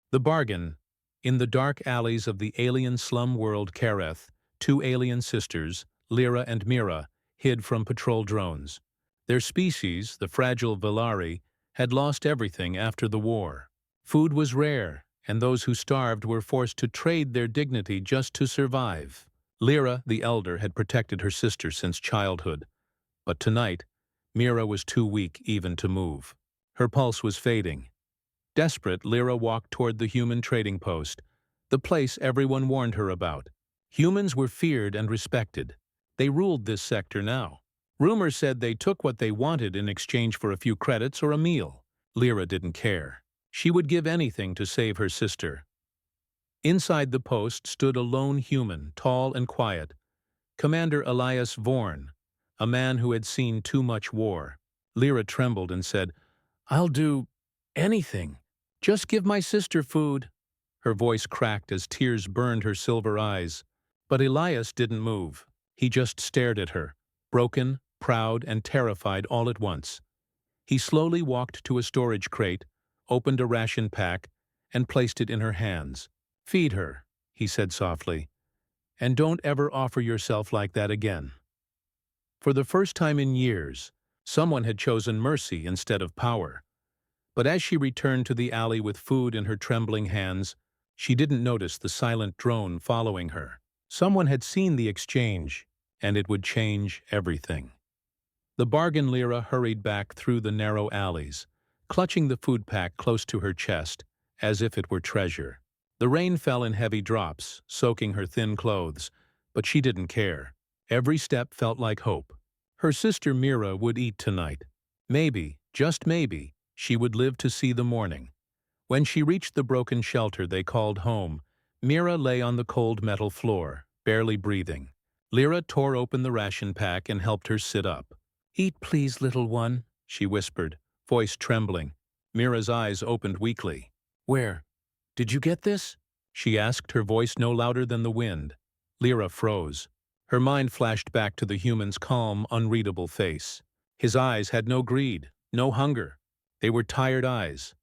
The bargain. In the dark alleys of the alien slum world Kareth, two alien sisters, Lira and Mira, hid from patrol drones. Their species, the fragile Velari, had lost everything after the war. Food was rare, and those who starved were forced to trade their dignity just to survive. Lira, the elder, had protected her sister since childhood, but tonight, Mira was too weak even to move. Her pulse was fading. Desperate, Lira walked toward the human trading post, the place everyone warned her about. Humans were feared and respected. They ruled this sector now. Rumors said they took what they wanted in exchange for a few credits or a meal. Lira didn't care. She would give anything to save her sister. Inside the post stood a lone human, tall and quiet, Commander Elias Vorn, a man who had seen too much war. Lira trembled and said, "I'll do anything. Just give my sister food." Her voice cracked as tears burned her silver eyes. But Elias didn't move. He just stared at her, broken, proud, and terrified all at once. He slowly walked to a storage crate, opened a ration pack, and placed it in her hands. "Feed her," he said softly, "and don't ever offer yourself like that again." For the first time in years, someone had chosen mercy instead of power. But as she returned to the alley with food in her trembling hands, she didn't notice the silent drone following her. Someone had seen the exchange, and it would change everything. The bargain Lira hurried back through the narrow alleys, clutching the food pack close to her chest, as if it were treasure. The rain fell in heavy drops, soaking her thin clothes, but she didn't care. Every step felt like hope. Her sister Mira would eat tonight. Maybe, just maybe, she would live to see the morning. When she reached the broken shelter they called home, Mira lay on the cold metal floor, barely breathing. Lira tore open the ration pack and helped her sit up. "Eat please, little one," she whispered, voice trembling. Mira's eyes opened weakly. "Where? Did you get this?" she asked, her voice no louder than the wind. Lira froze. Her mind flashed back to the human's calm, unreadable face. His eyes had no greed, no hunger. They were tired eyes.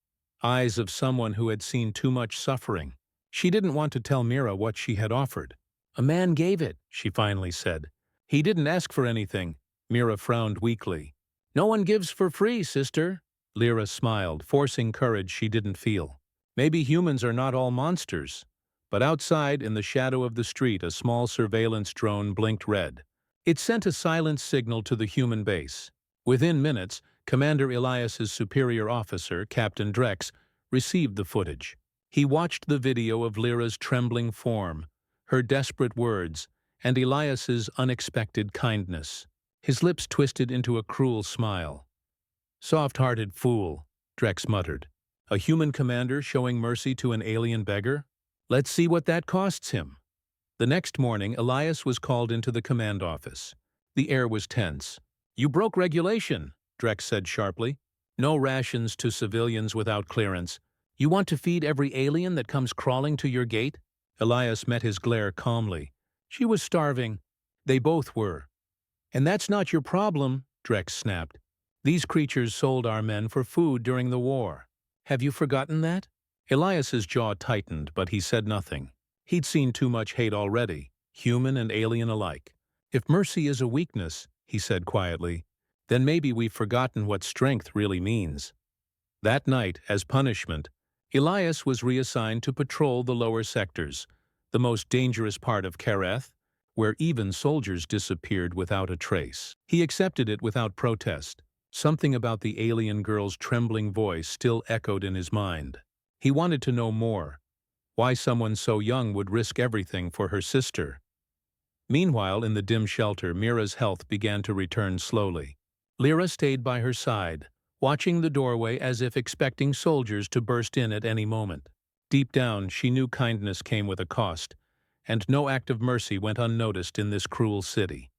Eyes of someone who had seen too much suffering. She didn't want to tell Mira what she had offered. "A man gave it," she finally said. "He didn't ask for anything." Mira frowned weakly. "No one gives for free, sister." Lira smiled, forcing courage she didn't feel. Maybe humans are not all monsters. But outside, in the shadow of the street, a small surveillance drone blinked red. It sent a silent signal to the human base. Within minutes, Commander Elias's superior officer, Captain Drex, received the footage. He watched the video of Lira's trembling form, her desperate words, and Elias's unexpected kindness. His lips twisted into a cruel smile. "Soft-hearted fool," Drex muttered. "A human commander showing mercy to an alien beggar? Let's see what that costs him." The next morning, Elias was called into the command office. The air was tense. "You broke regulation," Drex said sharply. "No rations to civilians without clearance. You want to feed every alien that comes crawling to your gate?" Elias met his glare calmly. "She was starving." They both were. "And that's not your problem," Drex snapped. "These creatures sold our men for food during the war. Have you forgotten that?" Elias's jaw tightened, but he said nothing. He'd seen too much hate already, human and alien alike. "If mercy is a weakness," he said quietly, "then maybe we've forgotten what strength really means." That night, as punishment, Elias was reassigned to patrol the lower sectors, the most dangerous part of Kareth, where even soldiers disappeared without a trace. He accepted it without protest. Something about the alien girl's trembling voice still echoed in his mind. He wanted to know more, why someone so young would risk everything for her sister. Meanwhile, in the dim shelter, Mira's health began to return slowly. Lira stayed by her side, watching the doorway as if expecting soldiers to burst in at any moment. Deep down, she knew kindness came with a cost, and no act of mercy went unnoticed in this cruel city.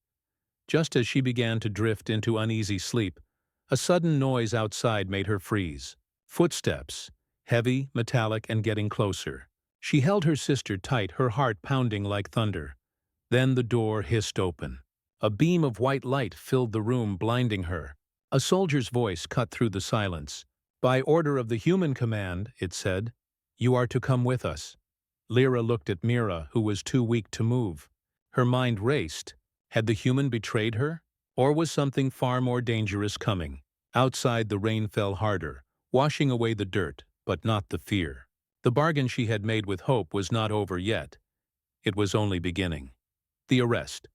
Just as she began to drift into uneasy sleep, a sudden noise outside made her freeze. Footsteps, heavy, metallic, and getting closer. She held her sister tight, her heart pounding like thunder. Then the door hissed open. A beam of white light filled the room, blinding her. A soldier's voice cut through the silence. "By order of the human command," it said. You are to come with us. Lira looked at Mira, who was too weak to move. Her mind raced. Had the human betrayed her? Or was something far more dangerous coming? Outside, the rain fell harder, washing away the dirt, but not the fear. The bargain she had made with hope was not over yet. It was only beginning. The arrest.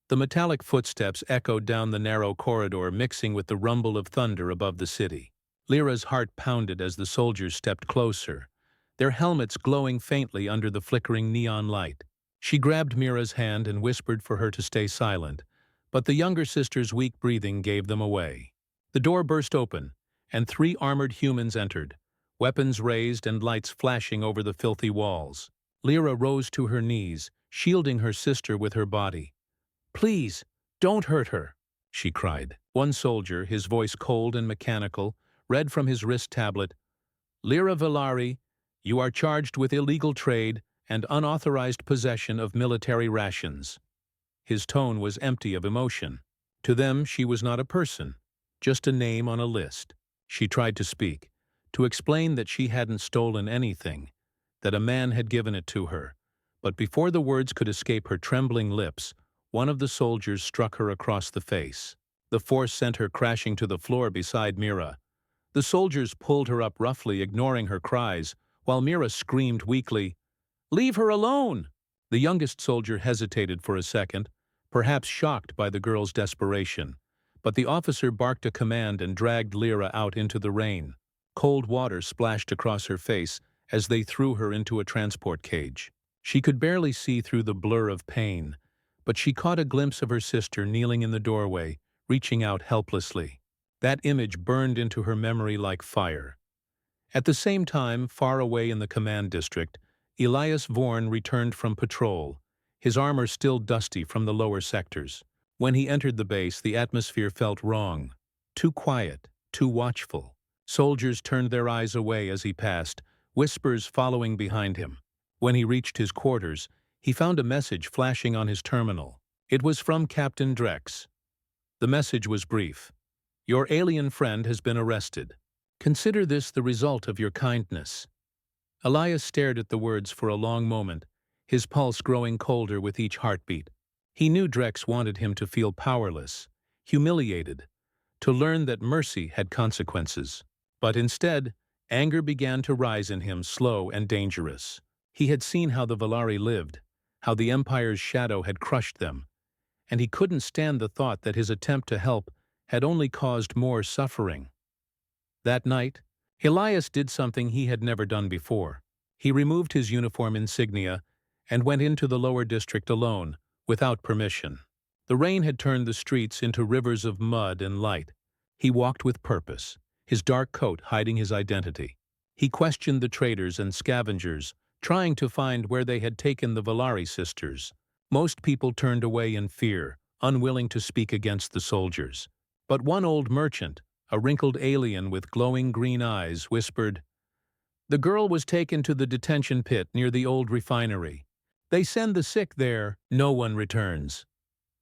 The metallic footsteps echoed down the narrow corridor, mixing with the rumble of thunder above the city. Lyra's heart pounded as the soldiers stepped closer, their helmets glowing faintly under the flickering neon light. She grabbed Mira's hand and whispered for her to stay silent, but the younger sister's weak breathing gave them away. The door burst open, and 3 armored humans entered, weapons raised and lights flashing over the filthy walls. Lira rose to her knees, shielding her sister with her body. "Please, don't hurt her," she cried. One soldier, his voice cold and mechanical, read from his wrist tablet, "Lira Villari, you are charged with illegal trade and unauthorized possession of military rations." His tone was empty of emotion. To them, she was not a person, just a name on a list. She tried to speak, to explain that she hadn't stolen anything, that a man had given it to her. But before the words could escape her trembling lips, one of the soldiers struck her across the face. The force sent her crashing to the floor beside Mira. The soldiers pulled her up roughly, ignoring her cries, while Mira screamed weakly, "Leave her alone!" The youngest soldier hesitated for a second, perhaps shocked by the girl's desperation, but the officer barked a command and dragged Lira out into the rain. Cold water splashed across her face as they threw her into a transport cage. She could barely see through the blur of pain, but she caught a glimpse of her sister kneeling in the doorway, reaching out helplessly. That image burned into her memory like fire. At the same time, far away in the command district, Elias Vorn returned from patrol, his armor still dusty from the lower sectors. When he entered the base, the atmosphere felt wrong. Too quiet, too watchful. Soldiers turned their eyes away as he passed, whispers following behind him. When he reached his quarters, he found a message flashing on his terminal. It was from Captain Drex. The message was brief. "Your alien friend has been arrested. Consider this the result of your kindness." Elias stared at the words for a long moment, his pulse growing colder with each heartbeat. He knew Drex wanted him to feel powerless, humiliated, to learn that mercy had consequences. But instead, anger began to rise in him, slow and dangerous. He had seen how the Villari lived, how the Empire's shadow had crushed them, and he couldn't stand the thought that his attempt to help had only caused more suffering. That night, Elias did something he had never done before. He removed his uniform insignia and went into the lower district alone, without permission. The rain had turned the streets into rivers of mud and light. He walked with purpose, his dark coat hiding his identity. He questioned the traders and scavengers, trying to find where they had taken the Villari sisters. Most people turned away in fear, unwilling to speak against the soldiers. But one old merchant, a wrinkled alien with glowing green eyes, whispered, "The girl was taken to the detention pit near the old refinery. They send the sick there, no one returns."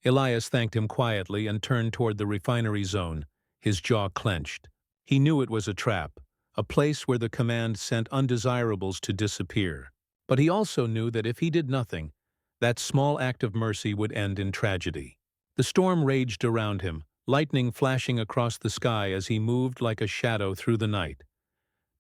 Elias thanked him quietly and turned toward the refinery zone, his jaw clenched. He knew it was a trap, a place where the command sent undesirables to disappear. But he also knew that if he did nothing, that small act of mercy would end in tragedy. The storm raged around him, lightning flashing across the sky as he moved like a shadow through the night.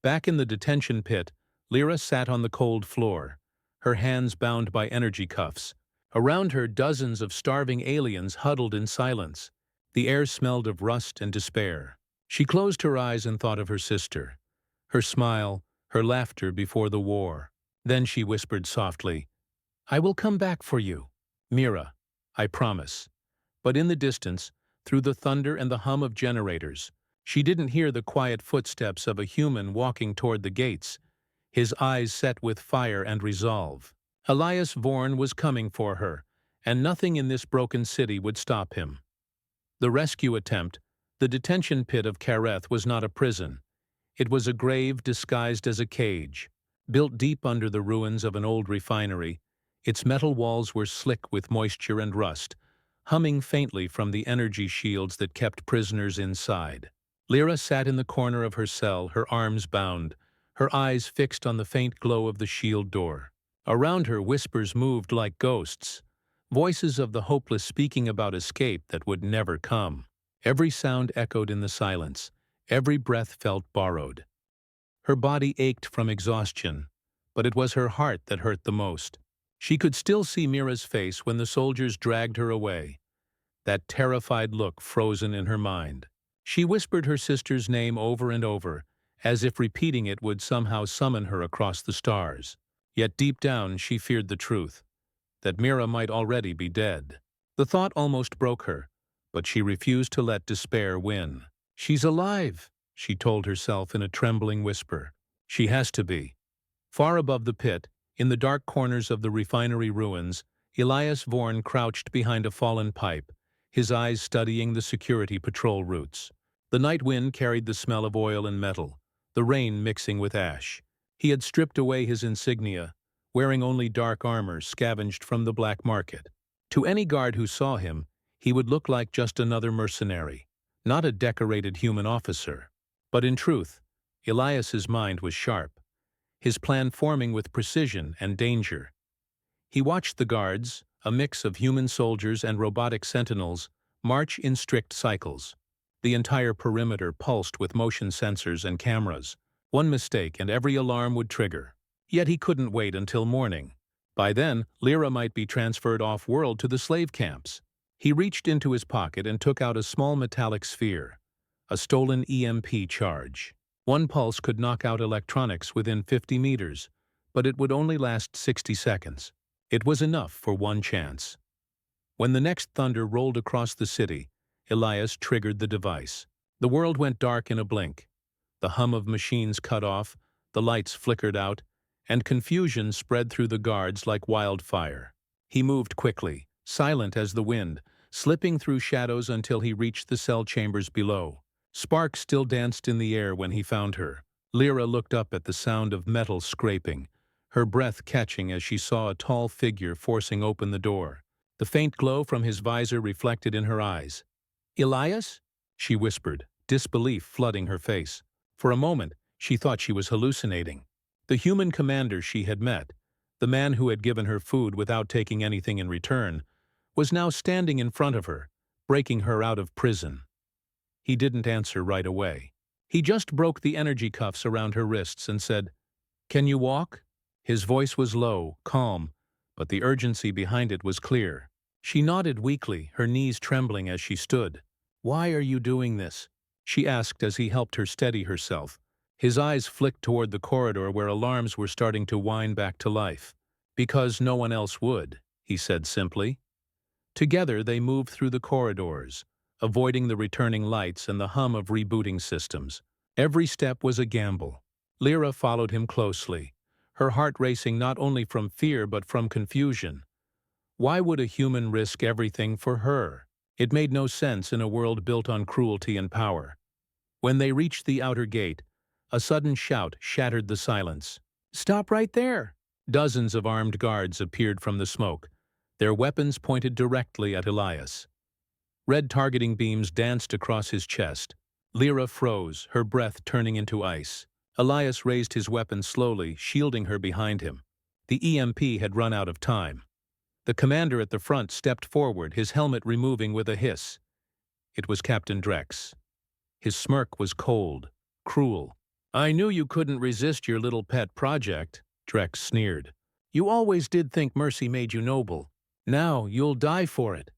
Back in the detention pit, Lira sat on the cold floor, her hands bound by energy cuffs. Around her, dozens of starving aliens huddled in silence. The air smelled of rust and despair. She closed her eyes and thought of her sister, her smile, her laughter before the war. Then she whispered softly, "I will come back for you, Mira, I promise." But in the distance, through the thunder and the hum of generators, she didn't hear the quiet footsteps of a human walking toward the gates, his eyes set with fire and resolve. Elias Vorn was coming for her, and nothing in this broken city would stop him. The rescue attempt, the detention pit of Kareth, was not a prison. It was a grave disguised as a cage. Built deep under the ruins of an old refinery, its metal walls were slick with moisture and rust, humming faintly from the energy shields that kept prisoners inside. Lira sat in the corner of her cell, her arms bound, her eyes fixed on the faint glow of the shield door. Around her, whispers moved like ghosts, voices of the hopeless speaking about escape that would never come. Every sound echoed in the silence, every breath felt borrowed. Her body ached from exhaustion, but it was her heart that hurt the most. She could still see Mira's face when the soldiers dragged her away, that terrified look frozen in her mind. She whispered her sister's name over and over, as if repeating it would somehow summon her across the stars. Yet deep down she feared the truth, that Mira might already be dead. The thought almost broke her, but she refused to let despair win. "She's alive," she told herself in a trembling whisper. "She has to be." Far above the pit, in the dark corners of the refinery ruins, Elias Vorn crouched behind a fallen pipe, his eyes studying the security patrol routes. The night wind carried the smell of oil and metal, the rain mixing with ash. He had stripped away his insignia, wearing only dark armor scavenged from the black market. To any guard who saw him, he would look like just another mercenary, not a decorated human officer. But in truth, Elias's mind was sharp, his plan forming with precision and danger. He watched the guards, a mix of human soldiers and robotic sentinels, march in strict cycles. The entire perimeter pulsed with motion sensors and cameras. One mistake and every alarm would trigger. Yet he couldn't wait until morning. By then, Lira might be transferred off-world to the slave camps. He reached into his pocket and took out a small metallic sphere, a stolen EMP charge. One pulse could knock out electronics within 50 meters, but it would only last 60 seconds. It was enough for one chance. When the next thunder rolled across the city, Elias triggered the device. The world went dark in a blink. The hum of machines cut off, the lights flickered out, and confusion spread through the guards like wildfire. He moved quickly, silent as the wind, slipping through shadows until he reached the cell chambers below. Sparks still danced in the air when he found her. Lira looked up at the sound of metal scraping, her breath catching as she saw a tall figure forcing open the door. The faint glow from his visor reflected in her eyes. "Elias?" she whispered, disbelief flooding her face. For a moment, she thought she was hallucinating. The human commander she had met, the man who had given her food without taking anything in return, was now standing in front of her, breaking her out of prison. He didn't answer right away. He just broke the energy cuffs around her wrists and said, "Can you walk?" His voice was low, calm, but the urgency behind it was clear. She nodded weakly, her knees trembling as she stood. "Why are you doing this?" she asked as he helped her steady herself. His eyes flicked toward the corridor where alarms were starting to whine back to life. "Because no one else would," he said simply. Together they moved through the corridors, avoiding the returning lights and the hum of rebooting systems. Every step was a gamble. Lira followed him closely, her heart racing not only from fear but from confusion. Why would a human risk everything for her? It made no sense in a world built on cruelty and power. When they reached the outer gate, a sudden shout shattered the silence. "Stop right there!" Dozens of armed guards appeared from the smoke, their weapons pointed directly at Elias. Red targeting beams danced across his chest. Lira froze, her breath turning into ice. Elias raised his weapon slowly, shielding her behind him. The EMP had run out of time. The commander at the front stepped forward, his helmet removing with a hiss. It was Captain Drex. His smirk was cold, cruel. "I knew you couldn't resist your little pet project," Drex sneered. "You always did think mercy made you noble. Now you'll die for it."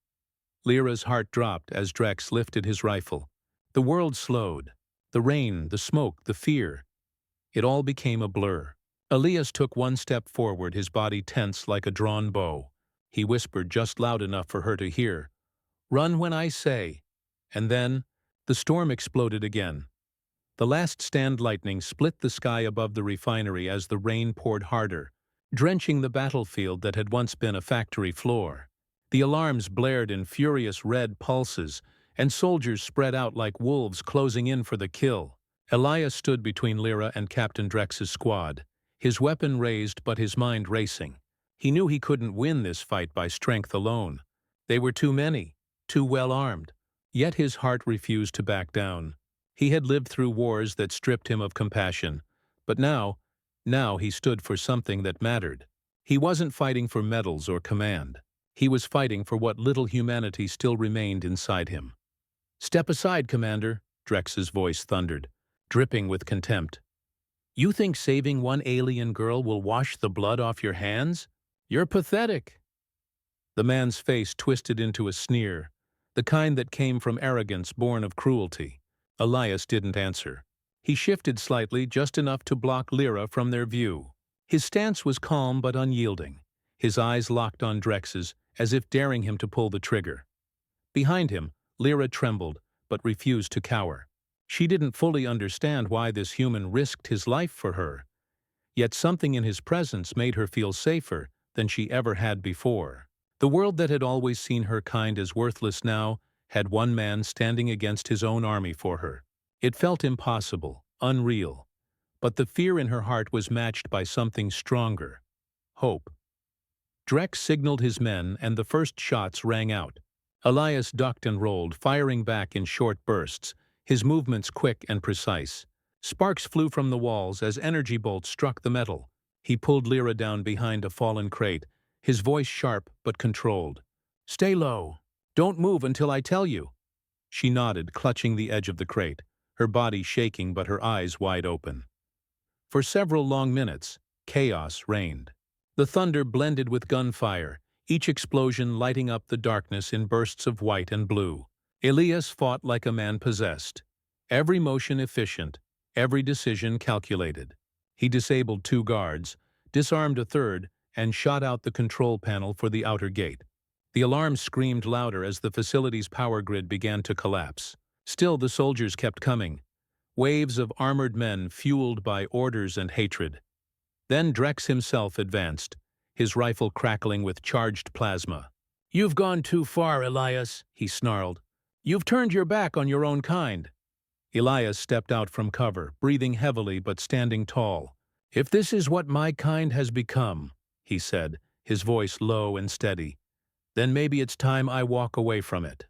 Lira's heart dropped as Drex lifted his rifle. The world slowed. The rain, the smoke, the fear. It all became a blur. Elias took one step forward, his body tense like a drawn bow. He whispered just loud enough for her to hear, "Run when I say." And then, the storm exploded again. The last stand lightning split the sky above the refinery as the rain poured harder, drenching the battlefield that had once been a factory floor. The alarms blared in furious red pulses, and soldiers spread out like wolves closing in for the kill. Elias stood between Lira and Captain Drex's squad, his weapon raised but his mind racing. He knew he couldn't win this fight by strength alone. They were too many, too well armed. Yet his heart refused to back down. He had lived through wars that stripped him of compassion, But now he stood for something that mattered. He wasn't fighting for medals or command. He was fighting for what little humanity still remained inside him. "Step aside, Commander," Drex's voice thundered, dripping with contempt. "You think saving one alien girl will wash the blood off your hands? You're pathetic." The man's face twisted into a sneer, the kind that came from arrogance born of cruelty. Elias didn't answer. He shifted slightly, just enough to block Lira from their view. His stance was calm but unyielding, his eyes locked on Drex's, as if daring him to pull the trigger. Behind him, Lira trembled, but refused to cower. She didn't fully understand why this human risked his life for her, yet something in his presence made her feel safer than she ever had before. The world that had always seen her kind as worthless now had one man standing against his own army for her. It felt impossible, unreal, but the fear in her heart was matched by something stronger: hope. Drex signaled his men, and the first shots rang out. Elias ducked and rolled, firing back in short bursts, his movements quick and precise. Sparks flew from the walls as energy bolts struck the metal. He pulled Lira down behind a fallen crate, his voice sharp but controlled. "Stay low. Don't move until I tell you." She nodded, clutching the edge of the crate, her body shaking but her eyes wide open. For several long minutes, chaos reigned. The thunder blended with gunfire, each explosion lighting up the darkness in bursts of white and blue. Elias fought like a man possessed, every motion efficient, every decision calculated. He disabled 2 guards, disarmed a third, and shot out the control panel for the outer gate. The alarm screamed louder as the facility's power grid began to collapse. Still, the soldiers kept coming, waves of armored men fueled by orders and hatred. Then Drex himself advanced, his rifle crackling with charged plasma. "You've gone too far, Elias," he snarled. "You've turned your back on your own kind." Elias stepped out from cover, breathing heavily but standing tall. "If this is what my kind has become," he said, his voice low and steady, "then maybe it's time I walk away from it."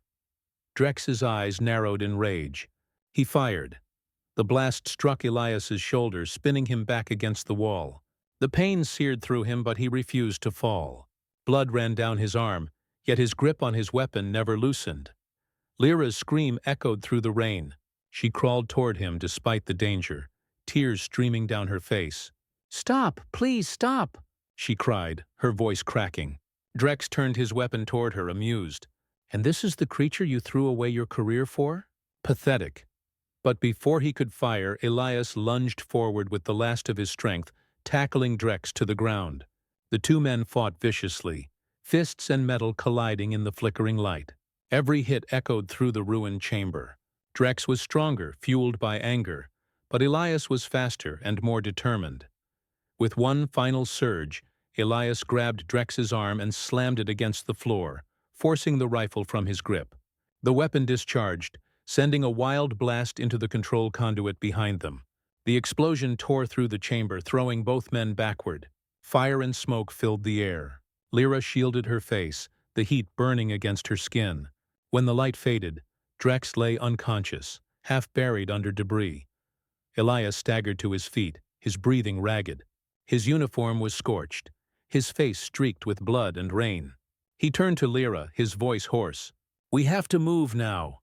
Drex's eyes narrowed in rage. He fired. The blast struck Elias's shoulder, spinning him back against the wall. The pain seared through him, but he refused to fall. Blood ran down his arm, yet his grip on his weapon never loosened. Lyra's scream echoed through the rain. She crawled toward him despite the danger, tears streaming down her face. "Stop! Please stop!" she cried, her voice cracking. Drex turned his weapon toward her, amused. "And this is the creature you threw away your career for? Pathetic." But before he could fire, Elias lunged forward with the last of his strength, tackling Drex to the ground. The 2 men fought viciously, fists and metal colliding in the flickering light. Every hit echoed through the ruined chamber. Drex was stronger, fueled by anger, but Elias was faster and more determined. With one final surge, Elias grabbed Drex's arm and slammed it against the floor, forcing the rifle from his grip. The weapon discharged, sending a wild blast into the control conduit behind them. The explosion tore through the chamber, throwing both men backward. Fire and smoke filled the air. Lira shielded her face, the heat burning against her skin. When the light faded, Drex lay unconscious, half buried under debris. Elias staggered to his feet, his breathing ragged. His uniform was scorched, his face streaked with blood and rain. He turned to Lira, his voice hoarse. "We have to move now."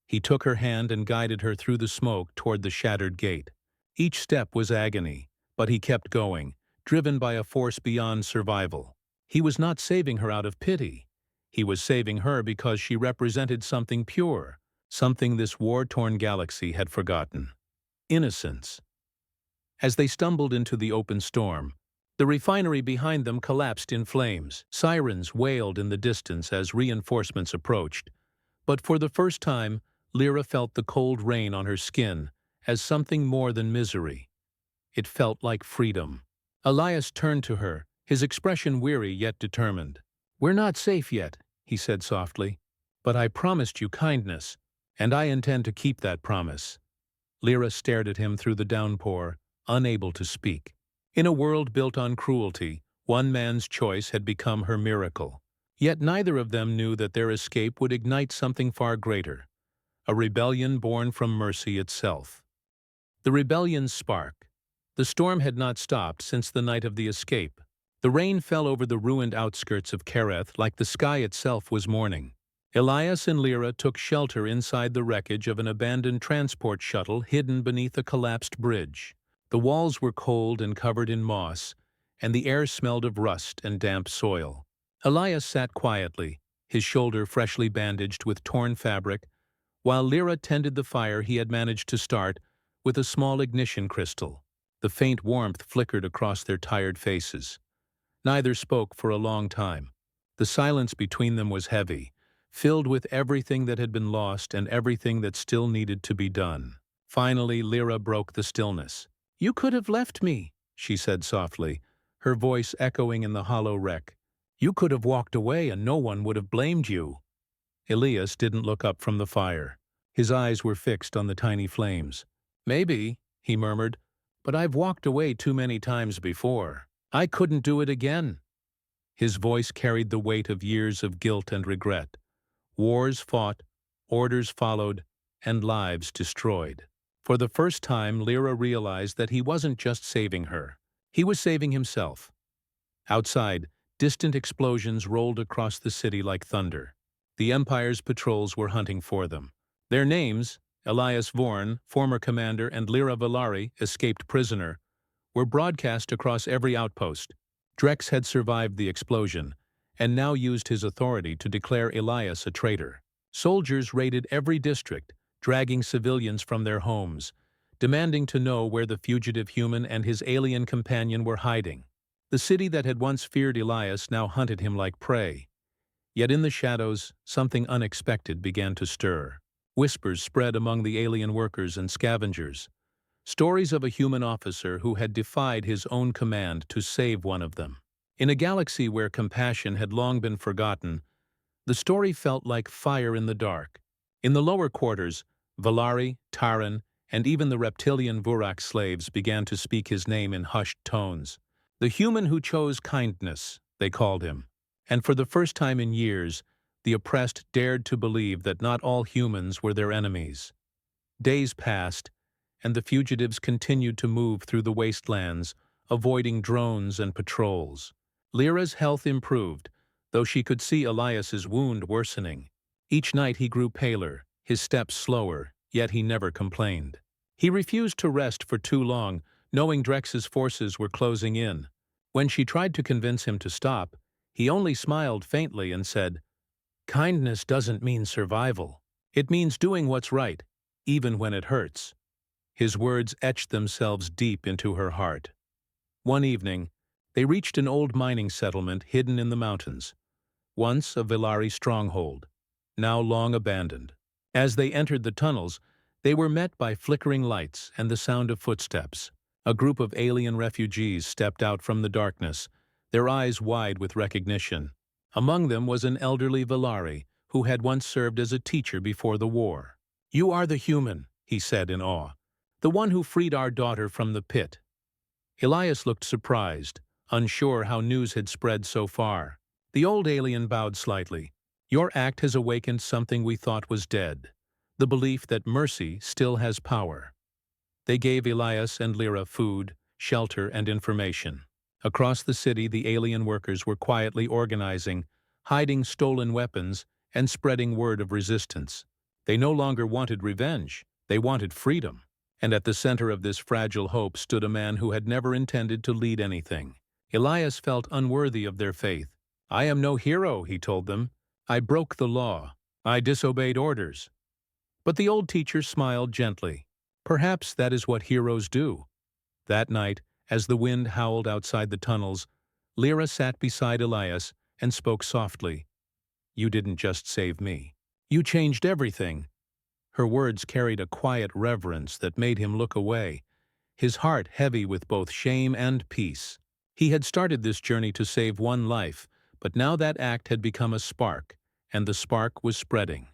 He took her hand and guided her through the smoke toward the shattered gate. Each step was agony, but he kept going, driven by a force beyond survival. He was not saving her out of pity. He was saving her because she represented something pure, something this war-torn galaxy had forgotten. Innocence. As they stumbled into the open storm, the refinery behind them collapsed in flames. Sirens wailed in the distance as reinforcements approached. But for the first time, Lira felt the cold rain on her skin as something more than misery. It felt like freedom. Elias turned to her, his expression weary yet determined. "We're not safe yet," he said softly, "but I promised you kindness, and I intend to keep that promise." Lira stared at him through the downpour, unable to speak. In a world built on cruelty, one man's choice had become her miracle. Yet neither of them knew that their escape would ignite something far greater, a rebellion born from mercy itself. The rebellion's spark, The storm had not stopped since the night of the escape. The rain fell over the ruined outskirts of Kereth like the sky itself was mourning. Elias and Lira took shelter inside the wreckage of an abandoned transport shuttle hidden beneath a collapsed bridge. The walls were cold and covered in moss, and the air smelled of rust and damp soil. Elias sat quietly, his shoulder freshly bandaged with torn fabric, while Lira tended the fire he had managed to start with a small ignition crystal. The faint warmth flickered across their tired faces. Neither spoke for a long time. The silence between them was heavy, filled with everything that had been lost and everything that still needed to be done. Finally, Lira broke the stillness. "You could have left me," she said softly, her voice echoing in the hollow wreck. "You could have walked away and no one would have blamed you." Elias didn't look up from the fire. His eyes were fixed on the tiny flames. "Maybe," he murmured, "but I've walked away too many times before. I couldn't do it again." His voice carried the weight of years of guilt and regret. Wars fought, orders followed, and lives destroyed. For the first time, Lira realized that he wasn't just saving her. He was saving himself. Outside, distant explosions rolled across the city like thunder. The Empire's patrols were hunting for them. Their names, Elias Vorn, former commander, and Lira Valari, escaped prisoner, were broadcast across every outpost. Drex had survived the explosion, and now used his authority to declare Elias a traitor. Soldiers raided every district, dragging civilians from their homes, demanding to know where the fugitive human and his alien companion were hiding. The city that had once feared Elias now hunted him like prey. Yet in the shadows, something unexpected began to stir. Whispers spread among the alien workers and scavengers. Stories of a human officer who had defied his own command to save one of them. In a galaxy where compassion had long been forgotten, the story felt like fire in the dark. In the lower quarters, Valari, Taran, and even the reptilian Vurak slaves began to speak his name in hushed tones. The human who chose kindness, they called him. And for the first time in years, the oppressed dared to believe that not all humans were their enemies. Days passed, and the fugitives continued to move through the wastelands, avoiding drones and patrols. Lyra's health improved, though she could see Elias's wound worsening. Each night he grew paler, his steps slower, yet he never complained. He refused to rest for too long, knowing Drex's forces were closing in. When she tried to convince him to stop, he only smiled faintly and said, "Kindness doesn't mean survival. It means doing what's right, even when it hurts." His words etched themselves deep into her heart. One evening, they reached an old mining settlement hidden in the mountains, once a Velari stronghold, now long abandoned. As they entered the tunnels, they were met by flickering lights and the sound of footsteps. A group of alien refugees stepped out from the darkness, their eyes wide with recognition. Among them was an elderly Velari who had once served as a teacher before the war. "You are the human," he said in awe, "the one who freed our daughter from the pit." Elias looked surprised, unsure how news had spread so far. The old alien bowed slightly. "Your act has awakened something we thought was dead, the belief that mercy still has power." They gave Elias and Lira food, shelter, and information. Across the city, the alien workers were quietly organizing, hiding stolen weapons, and spreading word of resistance. They no longer wanted revenge, they wanted freedom. And at the center of this fragile hope stood a man who had never intended to lead anything. Elias felt unworthy of their faith. "I am no hero," he told them. "I broke the law. I disobeyed orders." But the old teacher smiled gently. "Perhaps that is what heroes do." That night, as the wind howled outside the tunnels, Lira sat beside Elias and spoke softly. "You didn't just save me. You changed everything." Her words carried a quiet reverence that made him look away, his heart heavy with both shame and peace. He had started this journey to save one life, but now that act had become a spark, and the spark was spreading.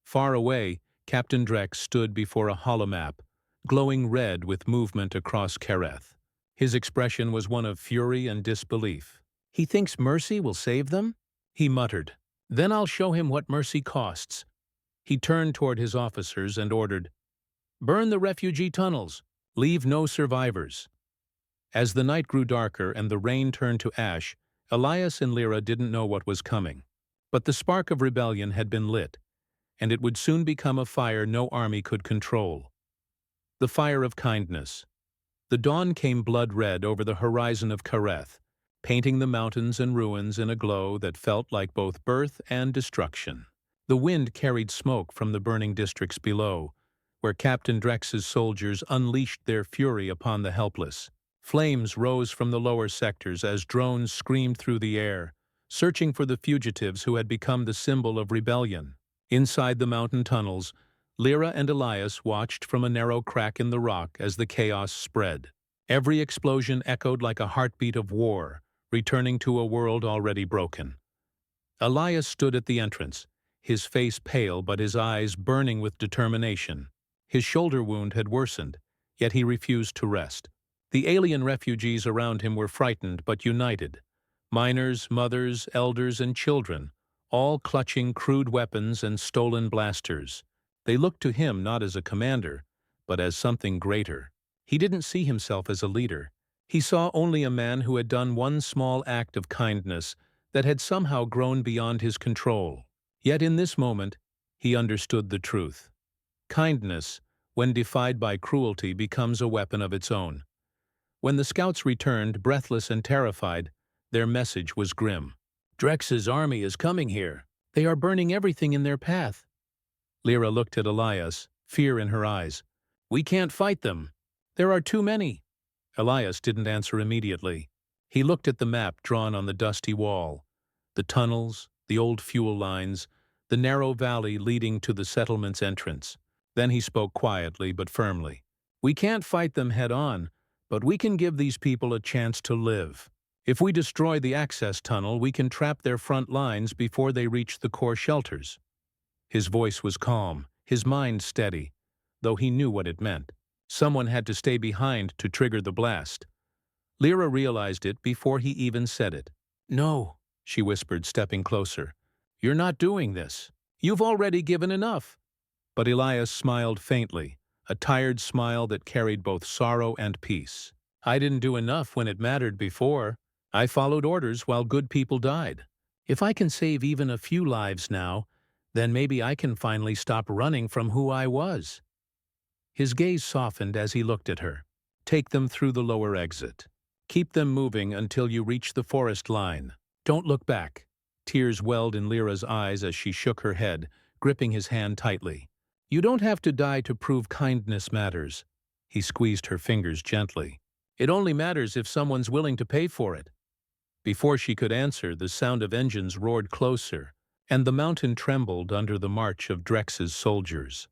Far away, Captain Drex stood before a holomap, glowing red with movement across Kereth. His expression was one of fury and disbelief. "He thinks mercy will save them?" he muttered. "Then I'll show him what mercy costs." He turned toward his officers and ordered, "Burn the refugee tunnels. Leave no survivors." As the night grew darker and the rain turned to ash, Elias and Lira didn't know what was coming. But the spark of rebellion had been lit, and it would soon become a fire no army could control. The fire of kindness. The dawn came blood-red over the horizon of Kareth, painting the mountains and ruins in a glow that felt like both birth and destruction. The wind carried smoke from the burning districts below, where Captain Drex's soldiers unleashed their fury upon the helpless. Flames rose from the lower sectors as drones screamed through the air, searching for the fugitives who had become the symbol of rebellion. Inside the mountain tunnels, Lira and Elias watched from a narrow crack in the rock as the chaos spread. Every explosion echoed like a heartbeat of war, returning to a world already broken. Elias stood at the entrance, his face pale but his eyes burning with determination. His shoulder wound had worsened, yet he refused to rest. The alien refugees around him were frightened but united. Miners, mothers, elders, and children, all clutching crude weapons and stolen blasters. They looked to him not as a commander, but as something greater. He didn't see himself as a leader. He saw only a man who had done one small act of kindness that had somehow grown beyond his control. Yet in this moment, he understood the truth. Kindness, when defied by cruelty, becomes a weapon of its own. When the scouts returned, breathless and terrified, their message was grim. "Drex's army is coming here. They are burning everything in their path." Lira looked at Elias, fear in her eyes. "We can't fight them. There are too many." Elias didn't answer immediately. He looked at the map drawn on the dusty wall. The tunnels, the old fuel lines, the narrow valley leading to the settlement's entrance. Then he spoke quietly but firmly. "We can't fight them head-on, but we can give these people a chance to live. If we destroy the access tunnel, we can trap their front lines before they reach the core shelters." His voice was calm, his mind steady, though he knew what it meant. Someone had to stay behind to trigger the blast. Lira realized it before he even said it. "No," she whispered, stepping closer. "You're not doing this. You've already given enough." But Elias smiled faintly, a tired smile that carried both sorrow and peace. "I didn't do enough when it mattered before. I followed orders while good people died. If I can save even a few lives now, then maybe I can finally stop running from who I was." His gaze softened as he looked at her. "Take them through the lower exit. Keep them moving until you reach the forest line. Don't look back." Tears welled in Lyra's eyes as she shook her head, gripping his hand tightly. "You don't have to die to prove kindness matters." He squeezed her fingers gently. "It only matters if someone's willing to pay for it." Before she could answer, the sound of engines roared closer, and the mountain trembled under the march of Drex's soldiers.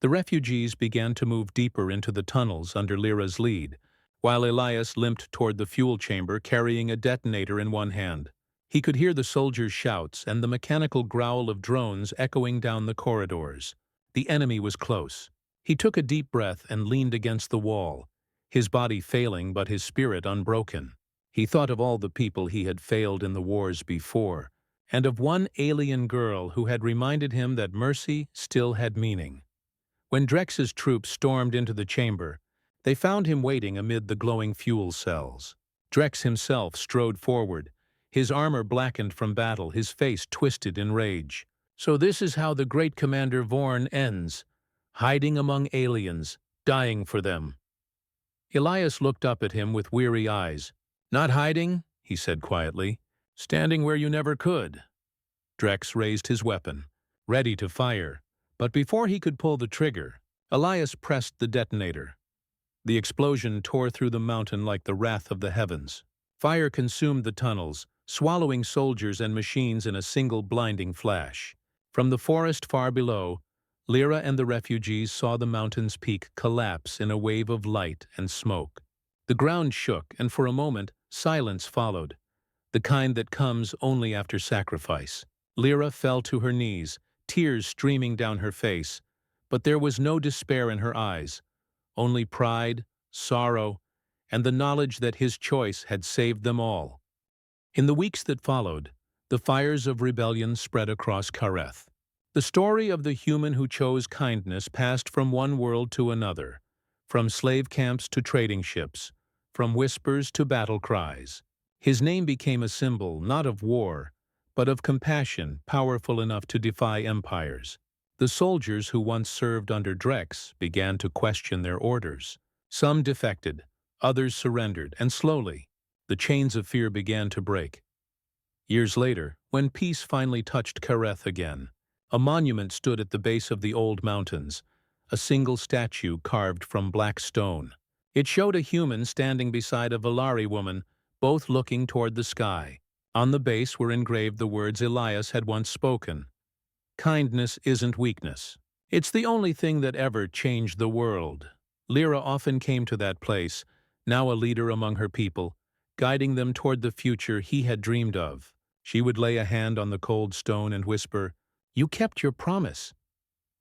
The refugees began to move deeper into the tunnels under Lyra's lead, while Elias limped toward the fuel chamber carrying a detonator in one hand. He could hear the soldiers' shouts and the mechanical growl of drones echoing down the corridors. The enemy was close. He took a deep breath and leaned against the wall, his body failing but his spirit unbroken. He thought of all the people he had failed in the wars before, and of one alien girl who had reminded him that mercy still had meaning. When Drex's troops stormed into the chamber, they found him waiting amid the glowing fuel cells. Drex himself strode forward, his armor blackened from battle, his face twisted in rage. "So this is how the great Commander Vorn ends, hiding among aliens, dying for them." Elias looked up at him with weary eyes. "Not hiding," he said quietly, "standing where you never could." Drex raised his weapon, ready to fire, but before he could pull the trigger, Elias pressed the detonator. The explosion tore through the mountain like the wrath of the heavens. Fire consumed the tunnels, swallowing soldiers and machines in a single blinding flash. From the forest far below, Lira and the refugees saw the mountain's peak collapse in a wave of light and smoke. The ground shook, and for a moment, silence followed, the kind that comes only after sacrifice. Lira fell to her knees, tears streaming down her face, but there was no despair in her eyes, only pride, sorrow, and the knowledge that his choice had saved them all. In the weeks that followed, the fires of rebellion spread across Kareth. The story of the human who chose kindness passed from one world to another, from slave camps to trading ships, from whispers to battle cries. His name became a symbol not of war, but of compassion powerful enough to defy empires. The soldiers who once served under Drex began to question their orders. Some defected, others surrendered, and slowly, the chains of fear began to break. Years later, when peace finally touched Kareth again, a monument stood at the base of the old mountains, a single statue carved from black stone. It showed a human standing beside a Valari woman, both looking toward the sky. On the base were engraved the words Elias had once spoken: "Kindness isn't weakness. It's the only thing that ever changed the world." Lira often came to that place, now a leader among her people, guiding them toward the future he had dreamed of. She would lay a hand on the cold stone and whisper, "You kept your promise."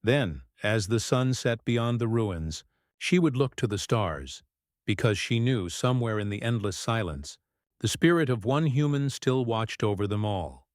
Then, as the sun set beyond the ruins, she would look to the stars, because she knew somewhere in the endless silence, the spirit of one human still watched over them all.